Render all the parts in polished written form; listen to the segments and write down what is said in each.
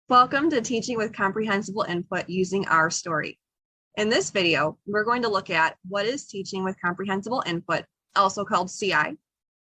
Welcome to Teaching with Comprehensible Input using our story. In this video, we're going to look at what is teaching with comprehensible input, also called CI,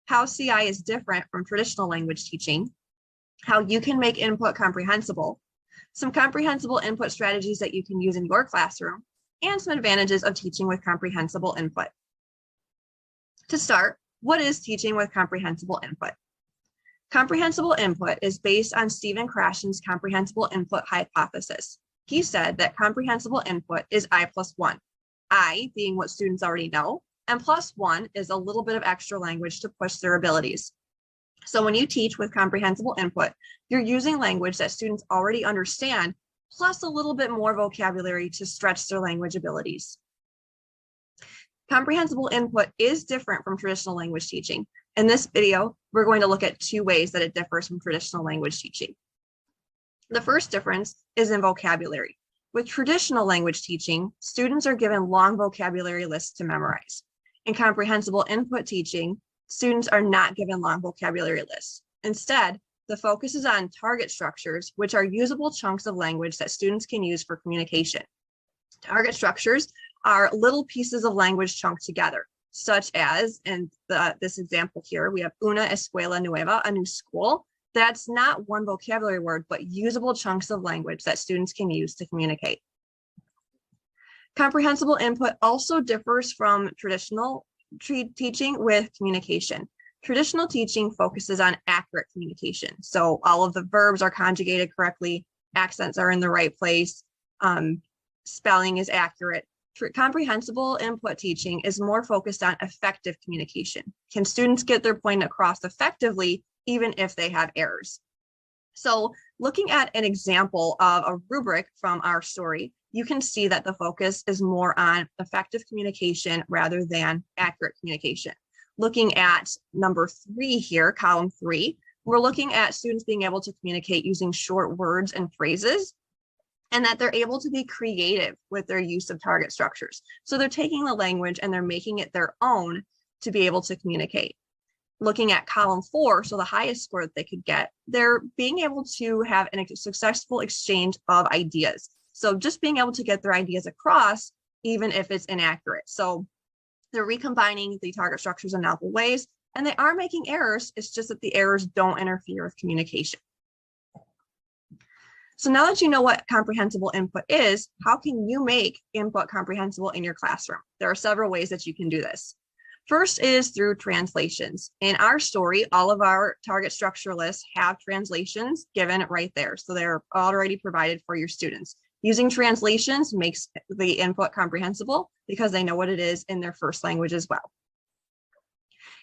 how CI is different from traditional language teaching, how you can make input comprehensible, some comprehensible input strategies that you can use in your classroom, and some advantages of teaching with comprehensible input. To start, what is teaching with comprehensible input? Comprehensible input is based on Stephen Krashen's comprehensible input hypothesis. He said that comprehensible input is I plus 1, I being what students already know, and plus 1 is a little bit of extra language to push their abilities. So when you teach with comprehensible input, you're using language that students already understand, plus a little bit more vocabulary to stretch their language abilities. Comprehensible input is different from traditional language teaching. In this video, we're going to look at two ways that it differs from traditional language teaching. The first difference is in vocabulary. With traditional language teaching, students are given long vocabulary lists to memorize. In comprehensible input teaching, students are not given long vocabulary lists. Instead, the focus is on target structures, which are usable chunks of language that students can use for communication. Target structures are little pieces of language chunked together, such as in this example here, we have una escuela nueva, a new school. That's not one vocabulary word, but usable chunks of language that students can use to communicate. Comprehensible input also differs from traditional teaching with communication. Traditional teaching focuses on accurate communication. So all of the verbs are conjugated correctly, accents are in the right place, spelling is accurate. Comprehensible input teaching is more focused on effective communication. Can students get their point across effectively, even if they have errors? So looking at an example of a rubric from our story, you can see that the focus is more on effective communication rather than accurate communication. Looking at number 3 here, column 3, we're looking at students being able to communicate using short words and phrases, and that they're able to be creative with their use of target structures. So they're taking the language and they're making it their own to be able to communicate. Looking at column 4, so the highest score that they could get, they're being able to have a successful exchange of ideas. So just being able to get their ideas across, even if it's inaccurate. So they're recombining the target structures in novel ways, and they are making errors. It's just that the errors don't interfere with communication. So now that you know what comprehensible input is, how can you make input comprehensible in your classroom? There are several ways that you can do this. First is through translations. In our story, all of our target structure lists have translations given right there. So they're already provided for your students. Using translations makes the input comprehensible because they know what it is in their first language as well.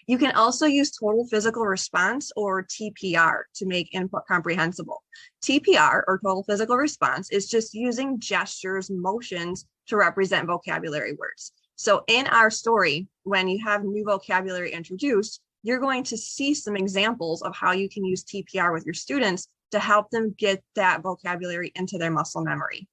You can also use total physical response or TPR to make input comprehensible. TPR or total physical response is just using gestures, motions to represent vocabulary words. So in our story, when you have new vocabulary introduced, you're going to see some examples of how you can use TPR with your students to help them get that vocabulary into their muscle memory.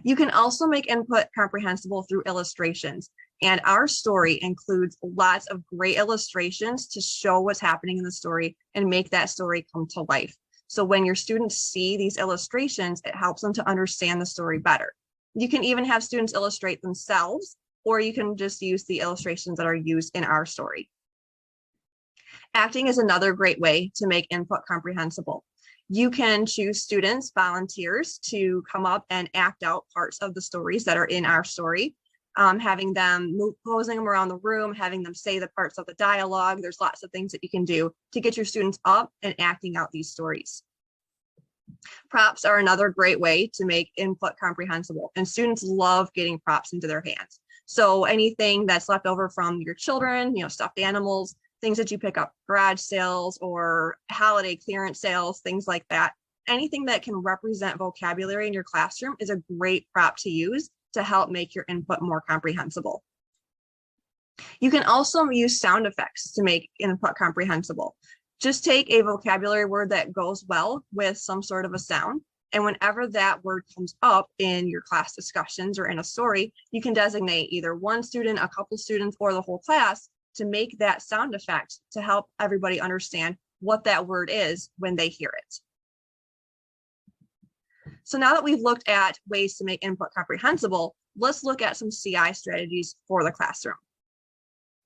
You can also make input comprehensible through illustrations. And our story includes lots of great illustrations to show what's happening in the story and make that story come to life. So when your students see these illustrations, it helps them to understand the story better. You can even have students illustrate themselves, or you can just use the illustrations that are used in our story. Acting is another great way to make input comprehensible. You can choose students, volunteers, to come up and act out parts of the stories that are in our story. Having them posing them around the room, having them say the parts of the dialogue. There's lots of things that you can do to get your students up and acting out these stories. Props are another great way to make input comprehensible, and students love getting props into their hands. So anything that's left over from your children, stuffed animals, things that you pick up, garage sales or holiday clearance sales, things like that. Anything that can represent vocabulary in your classroom is a great prop to use to help make your input more comprehensible. You can also use sound effects to make input comprehensible. Just take a vocabulary word that goes well with some sort of a sound, and whenever that word comes up in your class discussions or in a story, you can designate either one student, a couple students, or the whole class to make that sound effect to help everybody understand what that word is when they hear it. So now that we've looked at ways to make input comprehensible, let's look at some CI strategies for the classroom.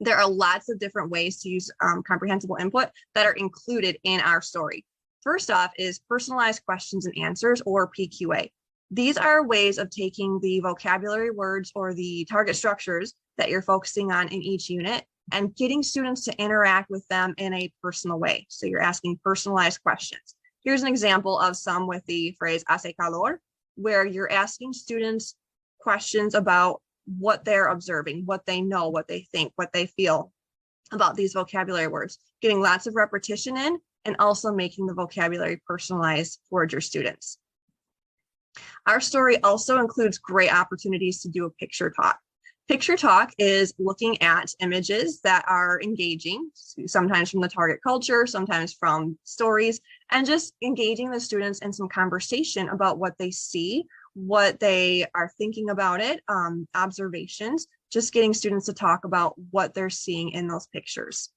There are lots of different ways to use comprehensible input that are included in our story. First off is personalized questions and answers, or PQA. These are ways of taking the vocabulary words or the target structures that you're focusing on in each unit and getting students to interact with them in a personal way. So you're asking personalized questions. Here's an example of some with the phrase hace calor, where you're asking students questions about what they're observing, what they know, what they think, what they feel about these vocabulary words, getting lots of repetition in, and also making the vocabulary personalized towards your students. Our story also includes great opportunities to do a picture talk. Picture talk is looking at images that are engaging, sometimes from the target culture, sometimes from stories, and just engaging the students in some conversation about what they see, what they are thinking about it, observations, just getting students to talk about what they're seeing in those pictures.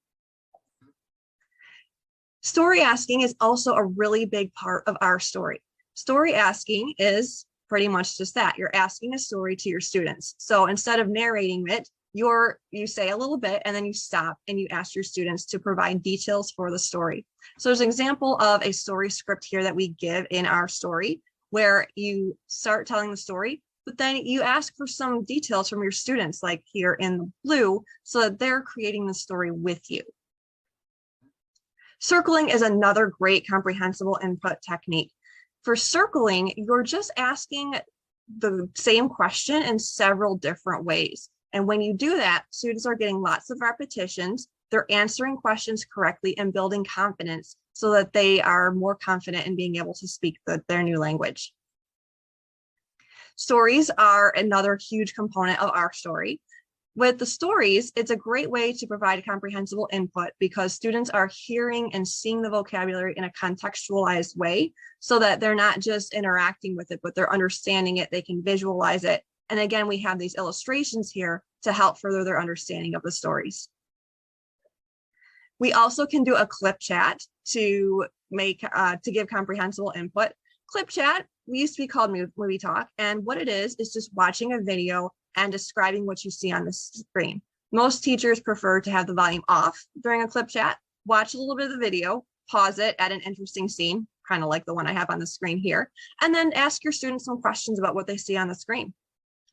Story asking is also a really big part of our story. Story asking is pretty much just that. You're asking a story to your students. So instead of narrating it, you say a little bit and then you stop and you ask your students to provide details for the story. So there's an example of a story script here that we give in our story where you start telling the story, but then you ask for some details from your students, like here in the blue, so that they're creating the story with you. Circling is another great comprehensible input technique. For circling, you're just asking the same question in several different ways. And when you do that, students are getting lots of repetitions, they're answering questions correctly and building confidence so that they are more confident in being able to speak their new language. Stories are another huge component of our story. With the stories, it's a great way to provide comprehensible input because students are hearing and seeing the vocabulary in a contextualized way so that they're not just interacting with it, but they're understanding it, they can visualize it. And again, we have these illustrations here to help further their understanding of the stories. We also can do a clip chat to give comprehensible input. Clip chat, we used to be called movie talk, and what it is just watching a video and describing what you see on the screen. Most teachers prefer to have the volume off during a clip chat, watch a little bit of the video, pause it at an interesting scene, kind of like the one I have on the screen here, and then ask your students some questions about what they see on the screen.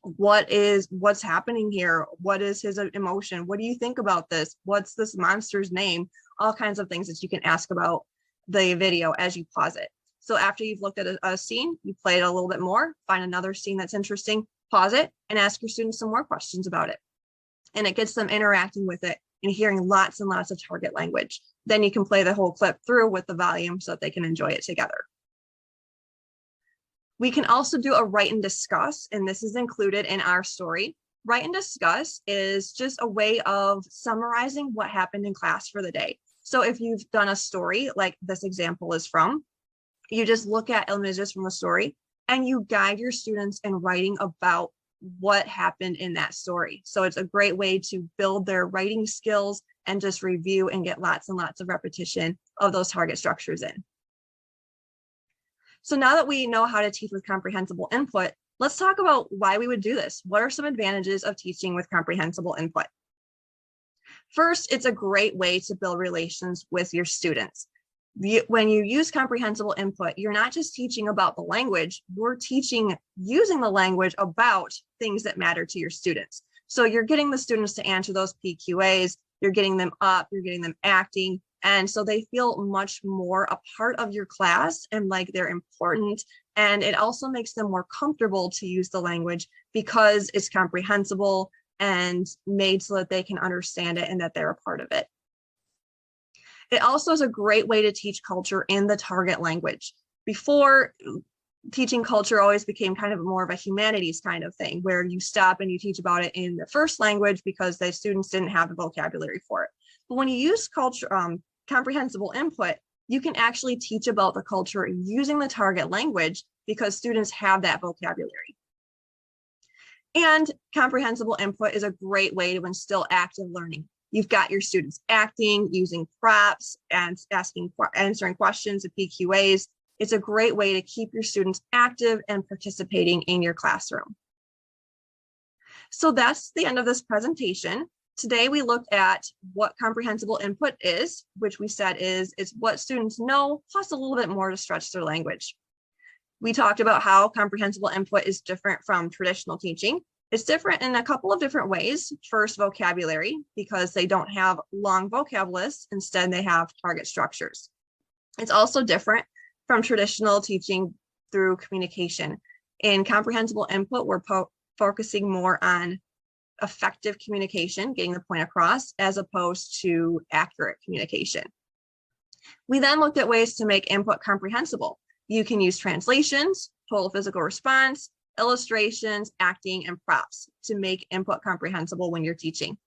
What's happening here? What is his emotion? What do you think about this? What's this monster's name? All kinds of things that you can ask about the video as you pause it. So after you've looked at a scene, you play it a little bit more, find another scene that's interesting, pause it, and ask your students some more questions about it. And it gets them interacting with it and hearing lots and lots of target language. Then you can play the whole clip through with the volume so that they can enjoy it together. We can also do a write and discuss, and this is included in our story. Write and discuss is just a way of summarizing what happened in class for the day. So if you've done a story like this example is from, you just look at images from the story and you guide your students in writing about what happened in that story. So it's a great way to build their writing skills and just review and get lots and lots of repetition of those target structures in. So now that we know how to teach with comprehensible input, let's talk about why we would do this. What are some advantages of teaching with comprehensible input? First, it's a great way to build relations with your students. When you use comprehensible input, you're not just teaching about the language, you're teaching using the language about things that matter to your students. So you're getting the students to answer those PQAs, you're getting them up, you're getting them acting, and so they feel much more a part of your class and like they're important. And it also makes them more comfortable to use the language because it's comprehensible and made so that they can understand it and that they're a part of it. It also is a great way to teach culture in the target language. Before, teaching culture always became kind of more of a humanities kind of thing where you stop and you teach about it in the first language because the students didn't have the vocabulary for it. But when you use comprehensible input, you can actually teach about the culture using the target language because students have that vocabulary. And comprehensible input is a great way to instill active learning. You've got your students acting, using props, and answering questions of PQAs. It's a great way to keep your students active and participating in your classroom. So that's the end of this presentation. Today we looked at what comprehensible input is, which we said it's what students know plus a little bit more to stretch their language. We talked about how comprehensible input is different from traditional teaching. It's different in a couple of different ways. First, vocabulary, because they don't have long vocab lists. Instead, they have target structures. It's also different from traditional teaching through communication. In comprehensible input, we're focusing more on effective communication, getting the point across, as opposed to accurate communication. We then looked at ways to make input comprehensible. You can use translations, total physical response, illustrations, acting, and props to make input comprehensible when you're teaching.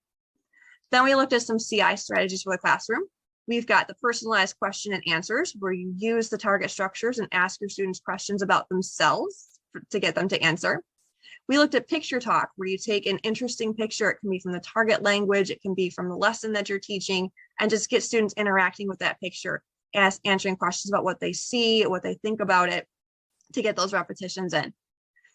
Then we looked at some CI strategies for the classroom. We've got the personalized question and answers, where you use the target structures and ask your students questions about themselves to get them to answer. We looked at picture talk, where you take an interesting picture. It can be from the target language, it can be from the lesson that you're teaching, and just get students interacting with that picture, answering questions about what they see, what they think about it, to get those repetitions in.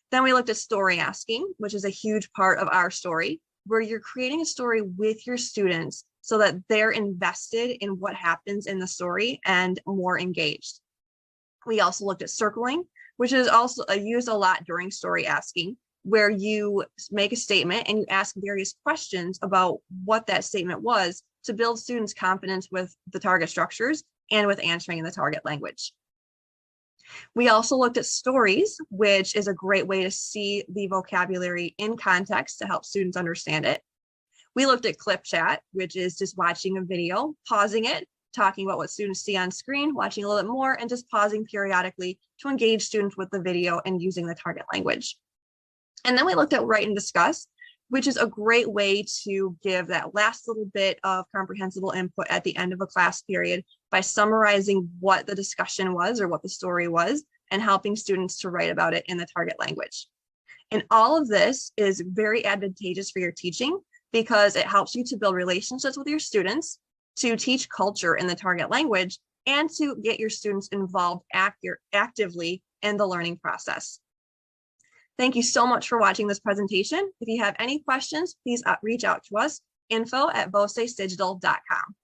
Then we looked at story asking, which is a huge part of our story, where you're creating a story with your students so that they're invested in what happens in the story and more engaged. We also looked at circling, which is also used a lot during story asking, where you make a statement and you ask various questions about what that statement was to build students' confidence with the target structures and with answering in the target language. We also looked at stories, which is a great way to see the vocabulary in context to help students understand it. We looked at clip chat, which is just watching a video, pausing it, talking about what students see on screen, watching a little bit more, and just pausing periodically to engage students with the video and using the target language. And then we looked at write and discuss, which is a great way to give that last little bit of comprehensible input at the end of a class period by summarizing what the discussion was or what the story was and helping students to write about it in the target language. And all of this is very advantageous for your teaching because it helps you to build relationships with your students, to teach culture in the target language, and to get your students involved actively in the learning process. Thank you so much for watching this presentation. If you have any questions, please reach out to us, info@vocesdigital.com.